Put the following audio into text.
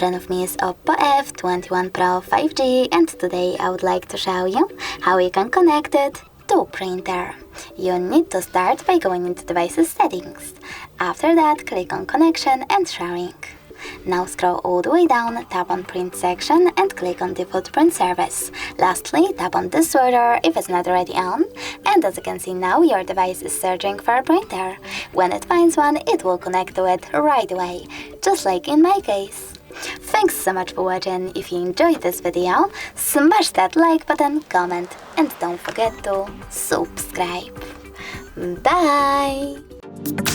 front of me is OPPO F21 Pro 5G, and today I would like to show you how you can connect it to printer. You need to start by going into devices settings. After that, click on connection and sharing. Now scroll all the way down, tap on print section and click on default print service. Lastly, tap on this order if it's not already on, and as you can see now, your device is searching for a printer. When it finds one, it will connect to it right away, just like in my case. Thanks so much for watching. If you enjoyed this video, smash that like button, comment, and don't forget to subscribe. Bye!